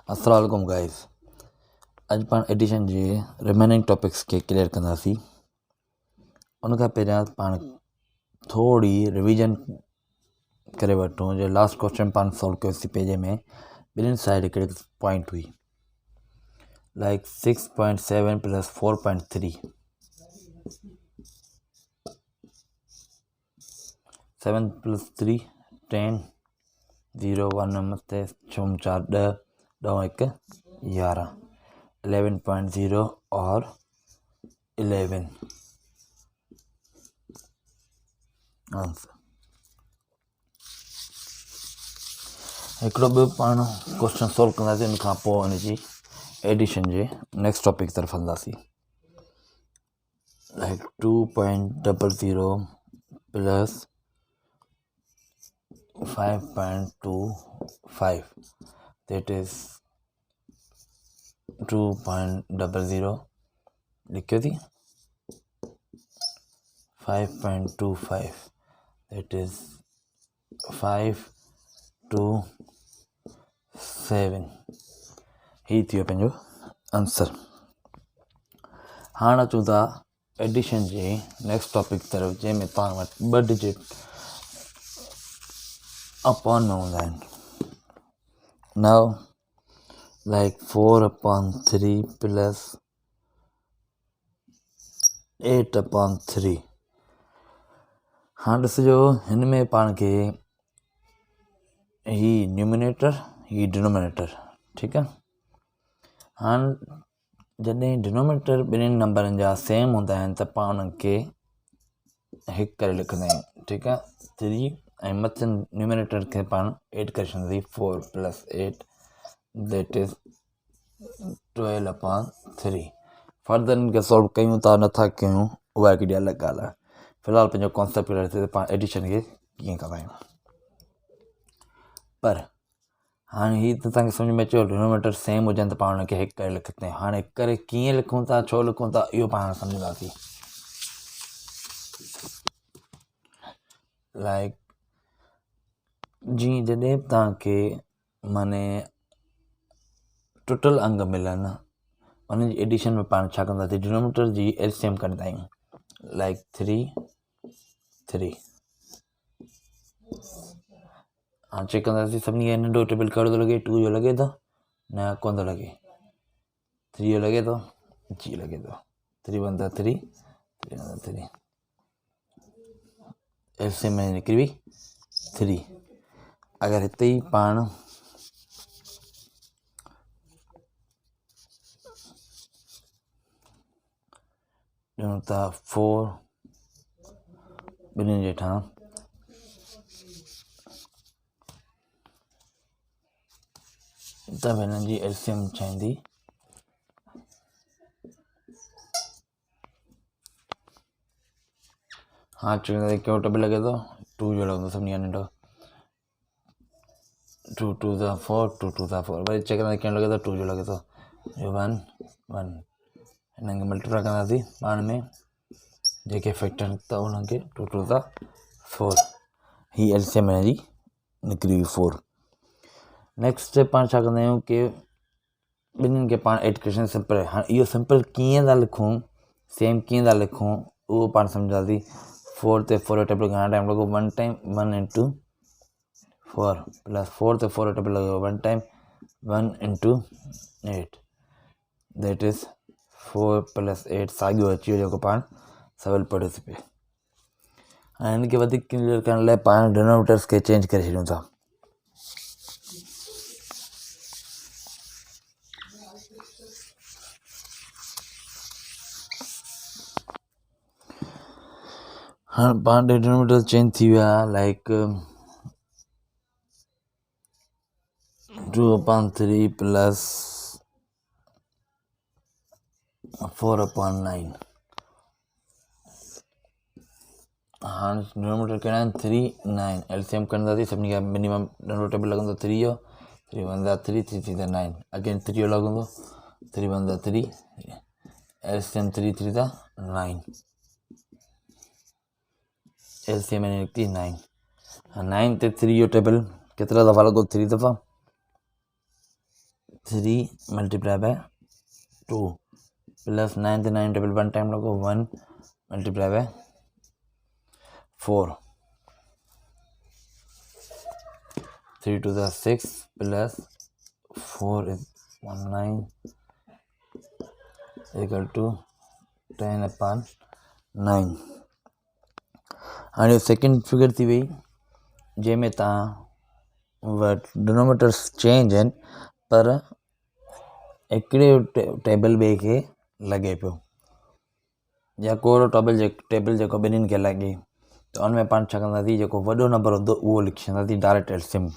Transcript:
अस्सलाम वालेकुम गाइस। अॼु पाण एडिशन जे रिमेनिंग टॉपिक्स खे क्लियर कंदासीं। उनखां पहिरियां पाण थोरी रिविजन करे वठूं। जो लास्ट क्वेश्चन पाण सॉल्व कयोसीं पेज में, ॿिन्हिनि साइड हिकिड़ी पॉइंट हुई, लाइक 6.7 प्लस 4.3, 7 प्लस 3 10, 0 1 मथे 6 4 10, 1 11, 11.0 और 11 आंसर। हिकिड़ो ॿियो पाण क्वेश्चन सॉल्व कंदासीं, उन खां पोइ हुनजी एडिशन जे नेक्स्ट टॉपिक तरफ़ हलंदासीं। लाइक 2.00 प्लस 5.25, that is 2.00 लिखियो थी, 5.25 that is 527। ही थियो पंहिंजो आंसर। हाणे अचूं था एडिशन जे नेक्स्ट टॉपिक तरफ़, जंहिंमें पाण वटि ॿ डिजिट अपॉन में हूंदा आहिनि। Now like 4/3 plus 8/3। हाणे ॾिसिजो, हिन में पाण खे ही न्यूमिनेटर, ही डिनोमिनेटर, ठीकु आहे। हाणे जॾहिं डिनोमिनेटर ॿिन्हिनि नंबरनि जा सेम हूंदा आहिनि त पाण उनखे हिकु करे लिखंदा आहियूं, ठीकु आहे, 3, ऐं मथे न्यूमिनेटर खे पाण 8 करे छॾींदासीं, 4 प्लस 8 that is 12/3। फर्दर इनखे सॉल्व कयूं था नथा कयूं, उहा हिकिड़ी अलॻि ॻाल्हि आहे। फ़िलहालु पंहिंजो कॉन्सेप्ट क्लियर थिए त पाण एडिशन खे कीअं कंदा आहियूं। पर हाणे हीअ त तव्हांखे सम्झ में अचो, डिनोमिनेटर सेम हुजनि त पाण हुनखे हिकु करे लिखंदा आहियूं। हाणे हिकु करे कीअं लिखूं था, छो लिखूं था, इहो पाण सम्झंदासीं। लाइक जीअं जॾहिं तव्हांखे माने टोटल अंग मिलनि, उन जी एडिशन में पाण छा कंदासीं, डिनोमिनेटर जी एलसीएम कंदा आहियूं। लाइक 3 3। हाणे चेक कंदासीं सभिनी खे नंढो टेबल कहिड़ो थो लॻे, 2 जो लॻे थो न, कोन थो लॻे, 3 जो लॻे थो, जी लॻे थो, 3 1 3, 3 1 3, एलसीएम में निकिरी वई 3। अगरि हिते ई पाण ॾियूं था 4 ॿिन्हिनि जे हेठां, त हिननि जी एलसीएम छा ईंदी, हाँ चेक कहिड़ो टेबल लॻे थो, 2 जो लॻंदो सभिनी खां नंढो, 2 2 4, 2 2 4। वरी चेक कंदासीं कहिड़ो लॻे थो, 2 जो लॻे थो, 1 1। हिननि खे मल्टीप्लाई कंदासीं पाण में, जेके फैक्टर निकिता उन्हनि खे, 2 2 4। ही एलसीएम हिन जी निकिरी वई 4। नेक्स्ट स्टेप पाण छा कंदा आहियूं कि ॿिन्हिनि खे पाण एड करे सिंपल। हाणे इहो सिंपल कीअं था लिखूं, सेम कीअं था लिखूं, उहो पाण सम्झासीं। 4 ते 4 जो टेबल घणा टाइम लॻो, 1 टाइम, 1 into 4 प्लस 4 ते 4 जो टेबल लॻो 1 time, 1 into 8 that is 4 plus 8। साॻियो अची वियो जेको पाण सवल पढ़ियोसीं पिए। हाणे हिनखे वधीक क्लियर करण लाइ पाण डिनोमिनेटर्स खे चेंज करे छॾियूं था। हाणे पाण डिनोमिनेटर चेंज थी विया, लाइक 2/3 प्लस 4/9। हाणे डिनोमिनेटर कहिड़ा आहिनि, 3 9। एलसीएम कंदासीं सभिनी खां मिनिमम नंढो टेबल लॻंदो 3 जो, 3 1 3, 3 3 9, अगेन 3 जो लॻंदो, 3 1 3, एलसीएम 3 3 9, एलसीएम में निकिती 9। 9 ते 3 जो टेबल केतिरा दफ़ा लॻो, 3 दफ़ा, 3 multiply by 2 plus 9 9 table 1 time लगो 1 multiply by 4 3 to the 6 plus 4 is 19 equal to 10 upon 9 हाणे सेकेंड फिगर थी वई जंहिंमें तव्हां वटि डिनोमीटर्स चेंज आहिनि पर हिकिड़े टेबल ॿिए खे लॻे पियो या कोड़ो टेबल जेको ॿिन्हिनि खे लॻे त उन में पाण छा कंदासीं जेको वॾो नंबर हूंदो उहो लिखी छॾंदासीं डायरेक्ट एलसीएम